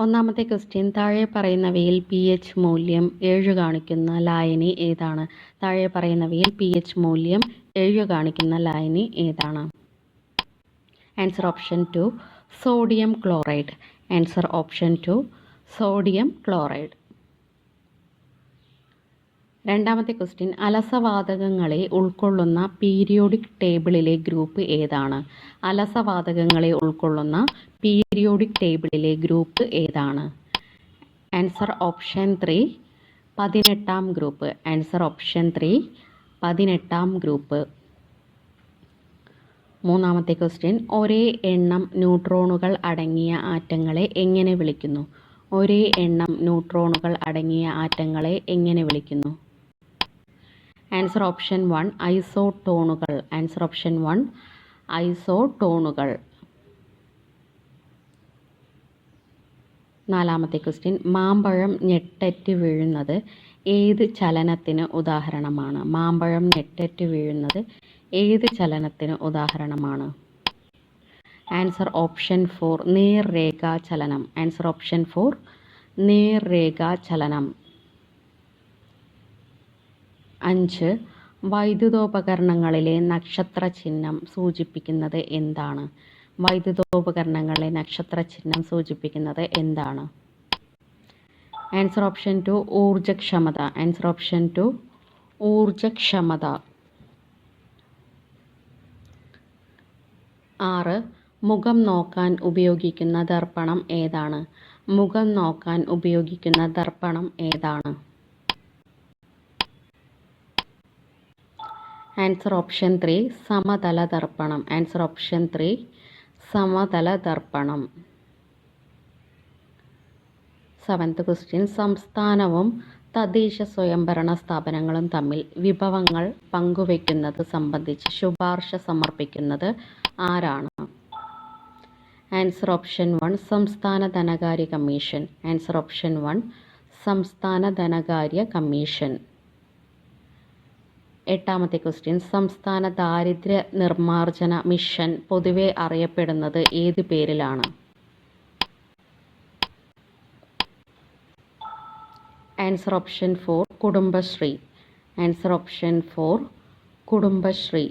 ഒന്നാമത്തെ ക്വസ്റ്റ്യൻ താഴെ പറയുന്നവയിൽ പി എച്ച് മൂല്യം 7 കാണിക്കുന്ന ലായനി ഏതാണ്? താഴെ പറയുന്നവയിൽ പി എച്ച് മൂല്യം 7 കാണിക്കുന്ന ലായനി ഏതാണ്? Answer option 2 sodium chloride. Answer option 2 sodium chloride. രണ്ടാമത്തെ ക്വസ്റ്റ്യൻ അലസവാതകങ്ങളെ ഉൾക്കൊള്ളുന്ന പീരിയോഡിക് ടേബിളിലെ ഗ്രൂപ്പ് ഏതാണ്? അലസവാതകങ്ങളെ ഉൾക്കൊള്ളുന്ന പീരിയോഡിക് ടേബിളിലെ ഗ്രൂപ്പ് ഏതാണ്? Answer option 3 18ാം group. Answer option 3 18ാം group. മൂന്നാമത്തെ ക്വസ്റ്റ്യൻ ഒരേ എണ്ണം ന്യൂട്രോണുകൾ അടങ്ങിയ ആറ്റങ്ങളെ എങ്ങനെ വിളിക്കുന്നു? ഒരേ എണ്ണം ന്യൂട്രോണുകൾ അടങ്ങിയ ആറ്റങ്ങളെ എങ്ങനെ വിളിക്കുന്നു? ആൻസർ ഓപ്ഷൻ 1 ഐസോടോണുകൾ. ആൻസർ ഓപ്ഷൻ 1 ഐസോടോണുകൾ. നാലാമത്തെ ക്വസ്റ്റ്യൻ മാമ്പഴം ഞെട്ടറ്റ് വീഴുന്നത് ഏത് ചലനത്തിന് ഉദാഹരണമാണ്? മാമ്പഴം ഞെട്ടറ്റ് വീഴുന്നത് ഏത് ചലനത്തിന് ഉദാഹരണമാണ്? ആൻസർ ഓപ്ഷൻ 4 നേർരേഖാ ചലനം. ആൻസർ ഓപ്ഷൻ 4 നേർരേഖാ ചലനം. 5 വൈദ്യുതോപകരണങ്ങളിലെ നക്ഷത്ര ചിഹ്നം സൂചിപ്പിക്കുന്നത് എന്താണ്? വൈദ്യുതോപകരണങ്ങളിലെ നക്ഷത്ര ചിഹ്നം സൂചിപ്പിക്കുന്നത് എന്താണ്? ആൻസർ ഓപ്ഷൻ 2 ഊർജ്ജക്ഷമത. ആൻസർ ഓപ്ഷൻ 2 ഊർജ്ജക്ഷമത. 6 മുഖം നോക്കാൻ ഉപയോഗിക്കുന്ന ദർപ്പണം ഏതാണ്? മുഖം നോക്കാൻ ഉപയോഗിക്കുന്ന ദർപ്പണം ഏതാണ്? ആൻസർ ഓപ്ഷൻ 3 സമതല ദർപ്പണം. ആൻസർ ഓപ്ഷൻ 3 സമതല ദർപ്പണം. 7th ക്വസ്റ്റ്യൻ സംസ്ഥാനവും തദ്ദേശ സ്വയംഭരണ സ്ഥാപനങ്ങളും തമ്മിൽ വിഭവങ്ങൾ പങ്കുവയ്ക്കുന്നത് സംബന്ധിച്ച് ശുപാർശ സമർപ്പിക്കുന്നത് ആരാണ്? ആൻസർ ഓപ്ഷൻ 1 സംസ്ഥാന ധനകാര്യ കമ്മീഷൻ. ആൻസർ ഓപ്ഷൻ 1 സംസ്ഥാന ധനകാര്യ കമ്മീഷൻ. 8ാമത്തെ ക്വസ്റ്റ്യൻ സംസ്ഥാന ദാരിദ്ര്യ നിർമ്മാർജ്ജന മിഷൻ പൊതുവെ അറിയപ്പെടുന്നത് ഏത് പേരിലാണ്? Answer option 4 Kudumbashree. Answer option 4 Kudumbashree.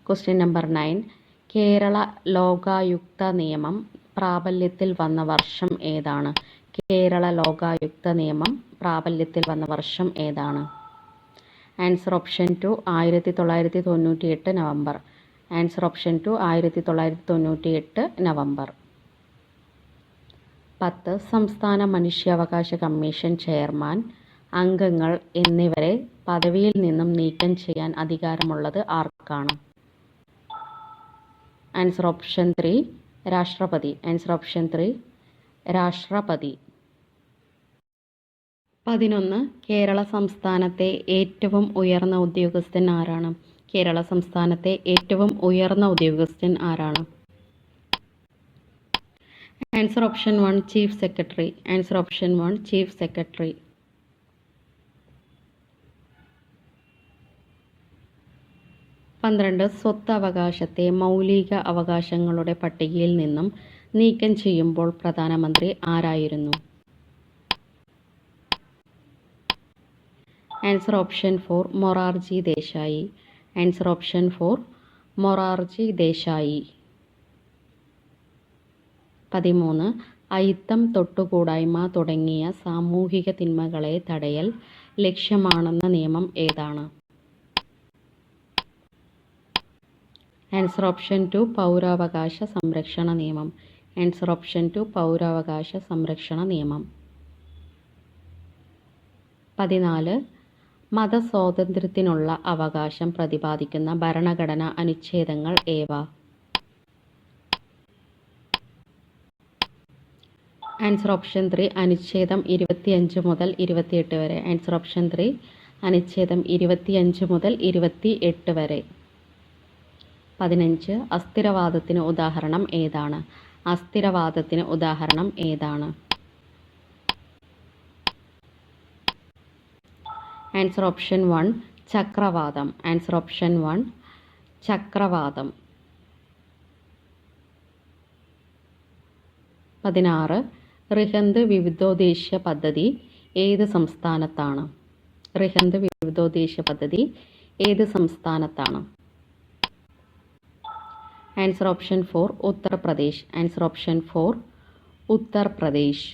Question number 9 Kerala Lokayukta നിയമം പ്രാബല്യത്തിൽ വന്ന വർഷം ഏതാണ്? കേരള ലോകായുക്ത നിയമം പ്രാബല്യത്തിൽ വന്ന വർഷം ഏതാണ്? Answer option 2 1998 November. Answer option 2 1998 November. 10 സംസ്ഥാന മനുഷ്യാവകാശ കമ്മീഷൻ ചെയർമാൻ, അംഗങ്ങൾ എന്നിവരെ പദവിയിൽ നിന്നും നീക്കം ചെയ്യാൻ അധികാരമുള്ളത് ആർക്കാണ്? ആൻസർ ഓപ്ഷൻ 3 രാഷ്ട്രപതി. ആൻസർ ഓപ്ഷൻ 3 രാഷ്ട്രപതി. 11 കേരള സംസ്ഥാനത്തെ ഏറ്റവും ഉയർന്ന ഉദ്യോഗസ്ഥൻ ആരാണ്? കേരള സംസ്ഥാനത്തെ ഏറ്റവും ഉയർന്ന ഉദ്യോഗസ്ഥൻ ആരാണ്? Answer option 1 chief secretary. Answer option 1 chief secretary. 12 സ്വത്ത് അവകാശത്തെ മൗലിക അവകാശങ്ങളുടെ പട്ടികയിൽ നിന്നും നീക്കം ചെയ്യുമ്പോൾ പ്രധാനമന്ത്രി ആരായിരുന്നു? Answer option 4 Morarji Desai. Answer option 4 Morarji Desai. 13 അയിത്തം തൊട്ടുകൂടായ്മ തുടങ്ങിയ സാമൂഹിക തിന്മകളെ തടയൽ ലക്ഷ്യമാണെന്ന നിയമം ഏതാണ്? ആൻസർ ഓപ്ഷൻ 2 പൗരാവകാശ സംരക്ഷണ നിയമം. ആൻസർ ഓപ്ഷൻ 2 പൗരാവകാശ സംരക്ഷണ നിയമം. 14 മതസ്വാതന്ത്ര്യത്തിനുള്ള അവകാശം പ്രതിപാദിക്കുന്ന ഭരണഘടനാ അനുച്ഛേദങ്ങൾ ഏവ? ആൻസർ ഓപ്ഷൻ 3 അനുച്ഛേദം 25 മുതൽ 28 വരെ. ആൻസർ ഓപ്ഷൻ 3 അനുച്ഛേദം 25 മുതൽ 28 വരെ. 15 അസ്ഥിരവാദത്തിന് ഉദാഹരണം ഏതാണ്? അസ്ഥിരവാദത്തിന് ഉദാഹരണം ഏതാണ്? ആൻസർ ഓപ്ഷൻ 1 ചക്രവാദം. ആൻസർ ഓപ്ഷൻ 1 ചക്രവാദം. 16. റിഹന്ദ് വിവിധോദ്ദേശ പദ്ധതി ഏത് സംസ്ഥാനത്താണ്? റിഹന്ദ് വിവിധോദ്ദേശ പദ്ധതി ഏത് സംസ്ഥാനത്താണ്? Answer option 4 Uttar Pradesh. Answer option 4 Uttar Pradesh.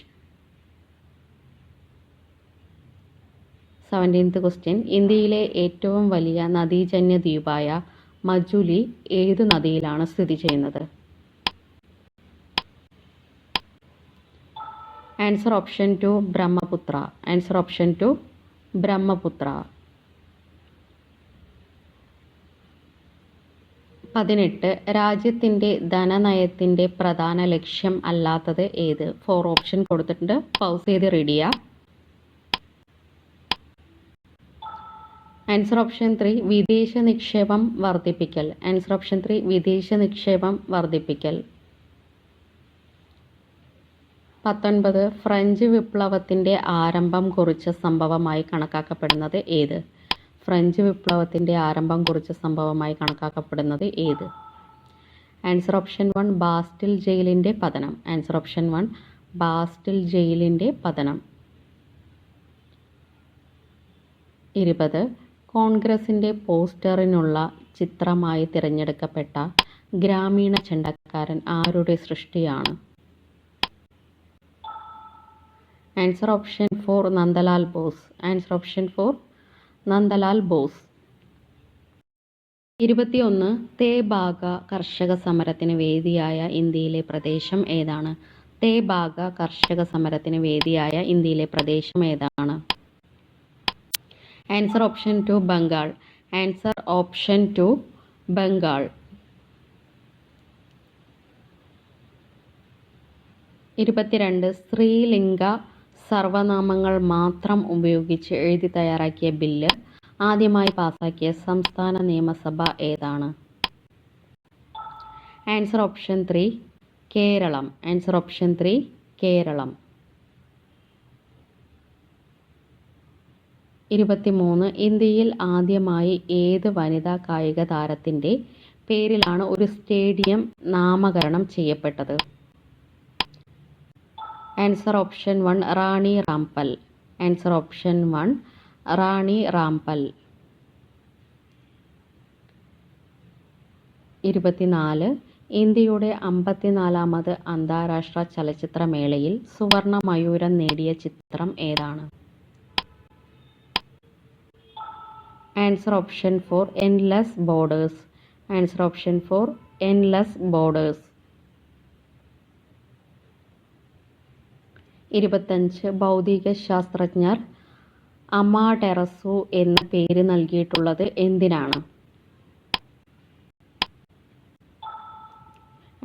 17th question. ഇന്ത്യയിലെ ഏറ്റവും വലിയ നദീജന്യ ദ്വീപായ മജുലി ഏത് നദിയിലാണ് സ്ഥിതി ചെയ്യുന്നത്? Answer option 2 Brahmaputra. Answer option 2 Brahmaputra. 18. രാജ്യത്തിൻ്റെ ധനനയത്തിൻ്റെ പ്രധാന ലക്ഷ്യം അല്ലാത്തത് ഏത്? 4 ഓപ്ഷൻ കൊടുത്തിട്ടുണ്ട്, പൗസ് ചെയ്ത് റീഡ് ചെയ്യുക. ആൻസർ ഓപ്ഷൻ 3 വിദേശ നിക്ഷേപം വർദ്ധിപ്പിക്കൽ. ആൻസർ ഓപ്ഷൻ 3 വിദേശ നിക്ഷേപം വർദ്ധിപ്പിക്കൽ. 19. ഫ്രഞ്ച് വിപ്ലവത്തിൻ്റെ ആരംഭം കുറിച്ച സംഭവമായി കണക്കാക്കപ്പെടുന്നത് ഏത്? ഫ്രഞ്ച് വിപ്ലവത്തിൻ്റെ ആരംഭം കുറിച്ച സംഭവമായി കണക്കാക്കപ്പെടുന്നത് ഏത്? ആൻസർ ഓപ്ഷൻ 1 ബാസ്റ്റിൽ ജയിലിൻ്റെ പതനം. ആൻസർ ഓപ്ഷൻ 1 ബാസ്റ്റിൽ ജയിലിൻ്റെ പതനം. 20. കോൺഗ്രസിൻ്റെ പോസ്റ്ററിനുള്ള ചിത്രമായി തിരഞ്ഞെടുക്കപ്പെട്ട ഗ്രാമീണ ചെണ്ടക്കാരൻ ആരുടെ സൃഷ്ടിയാണ്? Answer option 4 Nandalal Bose. Answer option 4 Nandalal Bose. 21. Tebhaga കർഷക സമരത്തിന് വേദിയായ ഇന്ത്യയിലെ പ്രദേശം ഏതാണ്? തേബാഗ കർഷക സമരത്തിന് വേദിയായ ഇന്ത്യയിലെ പ്രദേശം ഏതാണ്? Answer option 2 Bengal. Answer option 2 Bengal. 22. സ്ത്രീലിംഗ സർവനാമങ്ങൾ മാത്രം ഉപയോഗിച്ച് എഴുതി തയ്യാറാക്കിയ ബില്ല് ആദ്യമായി പാസാക്കിയ സംസ്ഥാന നിയമസഭ ഏതാണ്? Answer option 3 Keralam. Answer option 3 Keralam. 23. ഇന്ത്യയിൽ ആദ്യമായി ഏത് വനിതാ കായിക താരത്തിൻ്റെ പേരിലാണ് ഒരു സ്റ്റേഡിയം നാമകരണം ചെയ്യപ്പെട്ടത്? ആൻസർ ഓപ്ഷൻ 1 റാണി റാംപൽ. ആൻസർ ഓപ്ഷൻ 1 റാണി റാംപൽ. 24. ഇന്ത്യയുടെ 54ാമത് അന്താരാഷ്ട്ര ചലച്ചിത്രമേളയിൽ സുവർണ മയൂരം നേടിയ ചിത്രം ഏതാണ്? Answer option 4 endless borders. Answer option 4 endless borders. 25. ഭൗതിക ശാസ്ത്രജ്ഞർ അമാടെറസു എന്ന പേര് നൽകിയിട്ടുള്ളത് എന്തിനാണ്?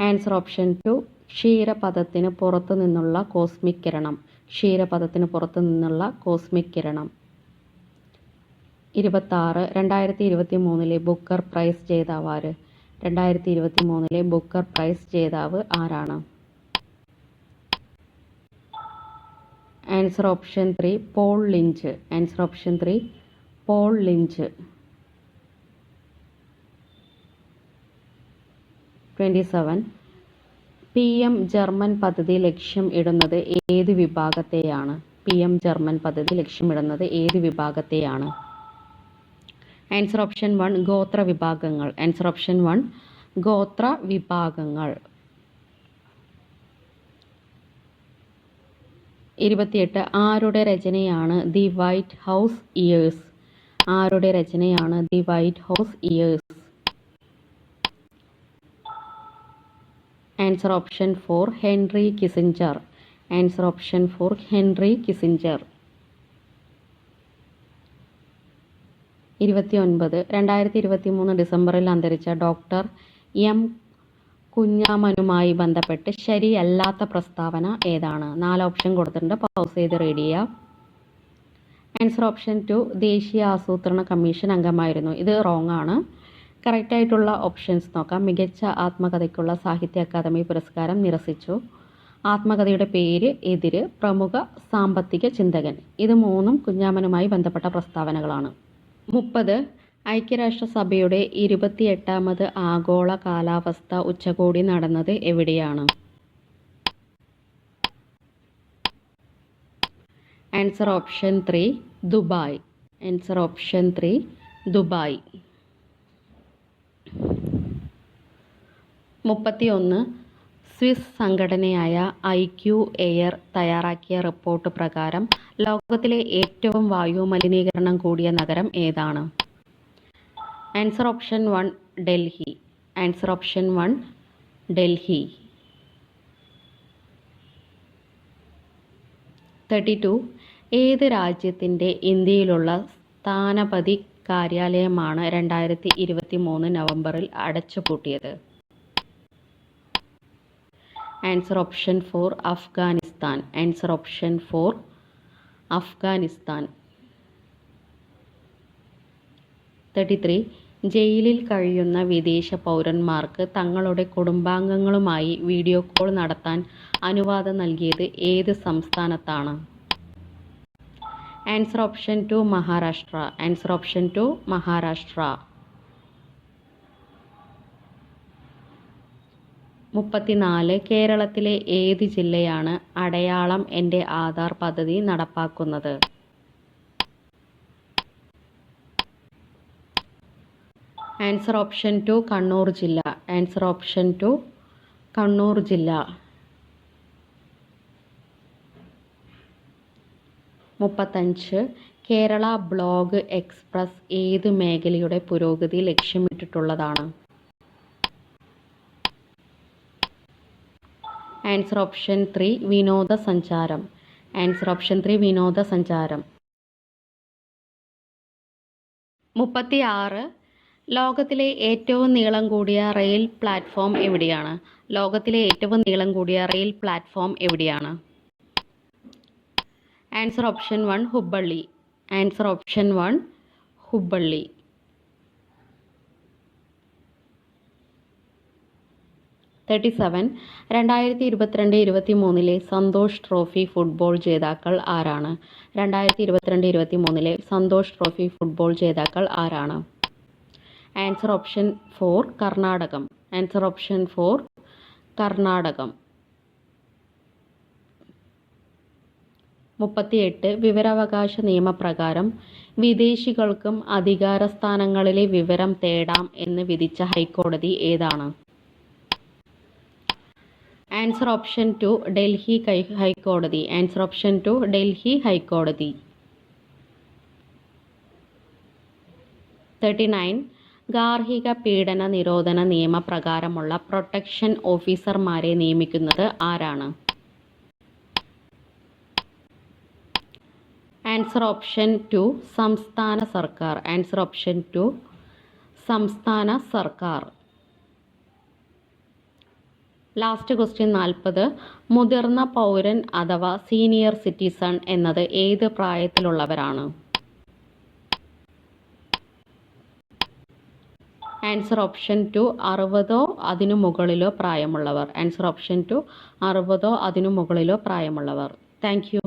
ആൻസർ ഓപ്ഷൻ 2 ക്ഷീരപഥത്തിന് പുറത്തു നിന്നുള്ള കോസ്മിക് കിരണം. ക്ഷീരപഥത്തിന് പുറത്തു നിന്നുള്ള കോസ്മിക് കിരണം. 26. 2023 ബുക്കർ പ്രൈസ് ജേതാവ് ആര്? 2023 ബുക്കർ പ്രൈസ് ജേതാവ് ആരാണ്? Answer option 3 Paul Lynch. Answer option 3 Paul Lynch. 27. PM ജർമ്മൻ പദ്ധതി ലക്ഷ്യം ഇടുന്നത് ഏത് വിഭാഗത്തെയാണ്? PM ജർമ്മൻ പദ്ധതി ലക്ഷ്യമിടുന്നത് ഏത് വിഭാഗത്തെയാണ്? ആൻസർ ഓപ്ഷൻ 1 ഗോത്ര വിഭാഗങ്ങൾ. ആൻസർ ഓപ്ഷൻ 1 ഗോത്ര വിഭാഗങ്ങൾ. 28. ആരുടെ രചനയാണ് ദി വൈറ്റ് ഹൗസ് ഇയേഴ്സ്? ആരുടെ രചനയാണ് the white house years? Answer option 4 Henry Kissinger. Answer option 4 Henry Kissinger. 29. 2023 ഡിസംബറിൽ അന്തരിച്ച ഡോക്ടർ എം കുഞ്ഞാമനുമായി ബന്ധപ്പെട്ട് ശരിയല്ലാത്ത പ്രസ്താവന ഏതാണ്? 4 ഓപ്ഷൻ കൊടുത്തിട്ടുണ്ട്, പൗസ് ചെയ്ത് റീഡ് ചെയ്യുക. ആൻസർ ഓപ്ഷൻ 2 ദേശീയ ആസൂത്രണ കമ്മീഷൻ അംഗമായിരുന്നു. ഇത് റോങ് ആണ്. കറക്റ്റ് ആയിട്ടുള്ള ഓപ്ഷൻസ് നോക്കാം. മികച്ച ആത്മകഥയ്ക്കുള്ള സാഹിത്യ അക്കാദമി പുരസ്കാരം നിരസിച്ചു. ആത്മകഥയുടെ പേര് എതിര്, പ്രമുഖ സാമ്പത്തിക ചിന്തകൻ. ഇത് 3ഉം കുഞ്ഞാമനുമായി ബന്ധപ്പെട്ട പ്രസ്താവനകളാണ്. 30. ഐക്യരാഷ്ട്രസഭയുടെ 28ാമത് ആഗോള കാലാവസ്ഥ ഉച്ചകോടി നടന്നത് എവിടെയാണ്? Answer option 3 Dubai. Answer option 3 Dubai. 31 Swiss സംഘടനയായ IQ എയർ തയ്യാറാക്കിയ റിപ്പോർട്ട് പ്രകാരം ലോകത്തിലെ ഏറ്റവും വായു മലിനീകരണം കൂടിയ നഗരം ഏതാണ്? Answer option 1 Delhi. Answer option 1 Delhi. 32 ഏത് രാജ്യത്തിൻ്റെ ഇന്ത്യയിലുള്ള സ്ഥാനപതി കാര്യാലയമാണ് 2023 നവംബറിൽ അടച്ചുപൂട്ടിയത്? Answer option 4 Afghanistan. Answer option 4 Afghanistan. 33 ജയിലിൽ കഴിയുന്ന വിദേശ പൗരന്മാർക്ക് തങ്ങളുടെ കുടുംബാംഗങ്ങളുമായി വീഡിയോ കോൾ നടത്താൻ അനുവാദം നൽകിയത് ഏത് സംസ്ഥാനത്താണ്? Answer option 2 Maharashtra. Answer option 2 Maharashtra. 34 കേരളത്തിലെ ഏത് ജില്ലയാണ് അടയാളം എൻ്റെ ആധാർ പദ്ധതി നടപ്പാക്കുന്നത്? ആൻസർ ഓപ്ഷൻ 2 കണ്ണൂർ ജില്ല. ആൻസർ ഓപ്ഷൻ 2 കണ്ണൂർ ജില്ല. 35 കേരള ബ്ലോഗ് എക്സ്പ്രസ് ഏത് മേഖലയുടെ പുരോഗതി ലക്ഷ്യമിട്ടിട്ടുള്ളതാണ്? ആൻസർ ഓപ്ഷൻ 3 വിനോദസഞ്ചാരം. ആൻസർ ഓപ്ഷൻ 3 വിനോദസഞ്ചാരം. 36 ലോകത്തിലെ ഏറ്റവും നീളം കൂടിയ റെയിൽ പ്ലാറ്റ്ഫോം എവിടെയാണ്? ലോകത്തിലെ ഏറ്റവും നീളം കൂടിയ റെയിൽ പ്ലാറ്റ്ഫോം എവിടെയാണ്? Answer option 1 Hubballi. Answer option 1 Hubballi. 37 2022-23 Santosh trophy football ജേതാക്കൾ ആരാണ്? 2022-23 സന്തോഷ് ട്രോഫി ഫുട്ബോൾ ജേതാക്കൾ ആരാണ്? Answer option 4 Karnatakam. Answer option 4 Karnatakam. 38 വിവരാവകാശ നിയമപ്രകാരം വിദേശികൾക്കും അധികാര സ്ഥാനങ്ങളിലെ വിവരം തേടാം എന്ന് വിധിച്ച ഹൈക്കോടതി ഏതാണ്? ആൻസർ ഓപ്ഷൻ 2 ഡൽഹി ഹൈക്കോടതി. ആൻസർ ഓപ്ഷൻ 2 ഡൽഹി ഹൈക്കോടതി. 39 ഗാർഹിക പീഡന നിരോധന നിയമപ്രകാരമുള്ള പ്രൊട്ടക്ഷൻ ഓഫീസർമാരെ നിയമിക്കുന്നത് ആരാണ്? ആൻസർ ഓപ്ഷൻ 2 സംസ്ഥാന സർക്കാർ. ആൻസർ ഓപ്ഷൻ 2 സംസ്ഥാന സർക്കാർ. ലാസ്റ്റ് ക്വസ്റ്റ്യൻ 40 മുതിർന്ന പൗരൻ അഥവാ സീനിയർ സിറ്റിസൺ എന്നത് ഏത് പ്രായത്തിലുള്ളവരാണ്? ആൻസർ ഓപ്ഷൻ 2 60 അതിനു മുകളിലോ പ്രായമുള്ളവർ. ആൻസർ ഓപ്ഷൻ 2 60 അതിനു മുകളിലോ പ്രായമുള്ളവർ. Thank you.